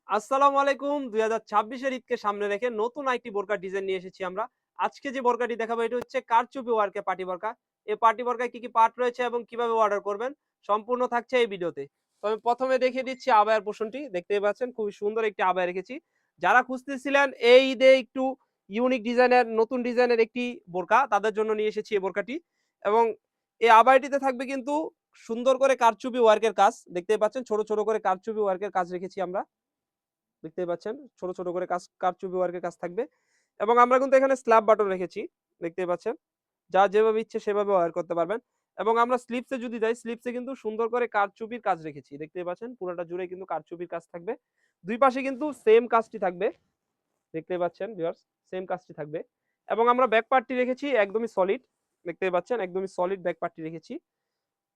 আসসালামু আলাইকুম। ২০২৬ এর ঈদকে সামনে রেখে নতুন আরেকটি বোরকার ডিজাইন নিয়ে এসেছি আমরা। আজকে যে বোরকাটি দেখাবো এটা হচ্ছে কারচুপি ওয়ার্কের পার্টি বোরকা। এই পার্টি বোরকায় কি পার্ট রয়েছে এবং কিভাবে অর্ডার করবেন সম্পূর্ণ থাকছে এই ভিডিওতে। তো আমি ১ম এ দেখিয়ে দিচ্ছি আবায়ার পোরশনটি। দেখতেই পাচ্ছেন খুবই সুন্দর একটি আবায়া রেখেছি। যারা খুঁজতেছিলেন এই ঈদে একটু ইউনিক ডিজাইনের নতুন ডিজাইনের একটি বোরকা তাদের জন্য নিয়ে এসেছি এই বোরকাটি। এবং এই আবায়াটিতে থাকবে কিন্তু সুন্দর করে কারচুপি ওয়ার্কের কাজ। দেখতেই পাচ্ছেন ছোট, ছোট করে কারচুপি ওয়ার্কের কাজ রেখেছি আমরা। দেখতেই পাচ্ছেন ছোট, ছোট করে কারচুপি ওয়ার্কের কাজ থাকবে। এবং আমরা কিন্তু এখানে স্ল্যাব বাটন রেখেছি। দেখতেই পাচ্ছেন। যার যেভাবে ইচ্ছে সেভাবে ওয়্যার করতে পারবেন। এবং আমরা স্লিপস এ যদি যাই, স্লিপস এ কিন্তু সুন্দর করে কারচুপির কাজ রেখেছি। দেখতেই পাচ্ছেন পুরাটা জুড়ে কিন্তু কারচুপির কাজ থাকবে। ২ পাশে কিন্তু সেম কাজটি থাকবে। দেখতেই পাচ্ছেন ভিউয়ার্স, সেম কাজটি থাকবে। এবং আমরা ব্যাক পার্টটি রেখেছি একদমই সলিড। দেখতেই পাচ্ছেন একদমই সলিড ব্যাক পার্টটি রেখেছি।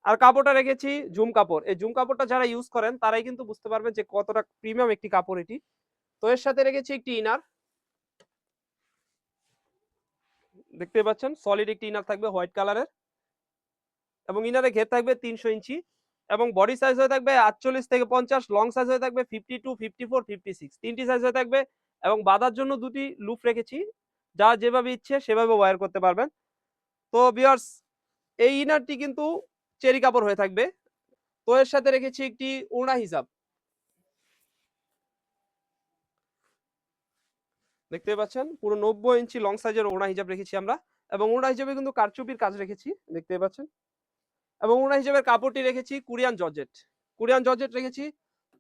আর কাপড়টা রেখেছি জুম কাপড়। এই জুম কাপড়টা যারা ইউজ করেন তারাই কিন্তু বুঝতে পারবেন যে কতটা প্রিমিয়াম একটি কাপড় এটি। তো এর সাথে রেখেছি একটি ইনার। দেখতেই পাচ্ছেন সলিড একটি ইনার থাকবে হোয়াইট কালারের। এবং ইনারের ঘের থাকবে ৩০০ ইঞ্চি। এবং বডি সাইজ হয়ে থাকবে ৪৮ থেকে ৫০, লং সাইজ হয়ে থাকবে 52, 54, 56 তিনটি সাইজ হয়ে থাকবে। এবং বাঁধার জন্য দুটি লুপ রেখেছি। যার যেভাবে ইচ্ছে সেভাবে ওয়্যার করতে পারবেন। তো ভিউয়ার্স, এই ইনারটি কিন্তু চেরি কাপড় হয়ে থাকবে। তো এর সাথে রেখেছি একটি ওড়না হিজাব। দেখতেই পাচ্ছেন পুরো ৯০ ইঞ্চি লং সাইজের ওড়না হিজাব রেখেছি আমরা। এবং ওড়না হিজাবে কিন্তু কারচুপির কাজ রেখেছি। দেখতেই পাচ্ছেন। এবং ওড়না হিসেবে কাপড়টি রেখেছি কোরিয়ান জর্জেট। কোরিয়ান জর্জেট রেখেছি।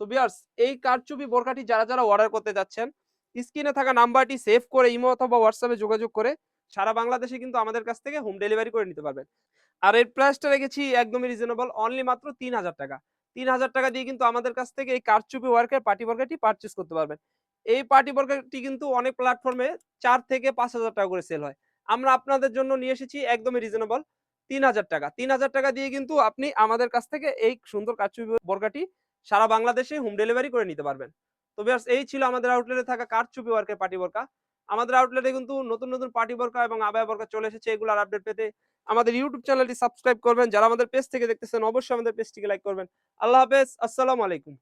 তো ভিউয়ার্স, এই কারচুপি বোরকাটি যারা অর্ডার করতে যাচ্ছেন, স্ক্রিনে থাকা নাম্বারটি সেভ করে ইমো অথবা হোয়াটসঅ্যাপে যোগাযোগ করে সারা বাংলাদেশে কিন্তু আমাদের কাছ থেকে হোম ডেলিভারি করে নিতে পারবেন। আর এর প্রাইসটা রেখেছি একদমই রিজনেবল, অনলি মাত্র ৳৩,০০০। ৳৩,০০০ দিয়ে কিন্তু আমাদের কাছ থেকে এই কারচুপি ওয়ার্কের পার্টি বোরকাটি পারচেজ করতে পারবেন। এই পার্টি বোরকাটি কিন্তু অনেক প্ল্যাটফর্মে ৳৪ থেকে ৳৫,০০০ করে সেল হয়। আমরা আপনাদের জন্য নিয়ে এসেছি একদমই রিজনেবল ৳৩,০০০। ৳৩,০০০ দিয়ে কিন্তু আপনি আমাদের কাছ থেকে এই সুন্দর কারচুপি বোরকাটি সারা বাংলাদেশে হোম ডেলিভারি করে নিতে পারবেন। তো ভিউয়ার্স, এই ছিল আমাদের আউটলেটে থাকা কারচুপি ওয়ার্কের পার্টি বোরকা। আমাদের আউটলেটে কিন্তু নতুন, নতুন পার্টি বোরকা এবং আবায়া বোরকা চলে এসেছে। এগুলার আপডেট পেতে আমাদের ইউটিউব চ্যানেলটি সাবস্ক্রাইব করবেন। যারা আমাদের পেজ থেকে দেখতেছেন অবশ্যই আমাদের পেজটিকে লাইক করবেন। আল্লাহ হাফেজ। আসসালামু আলাইকুম।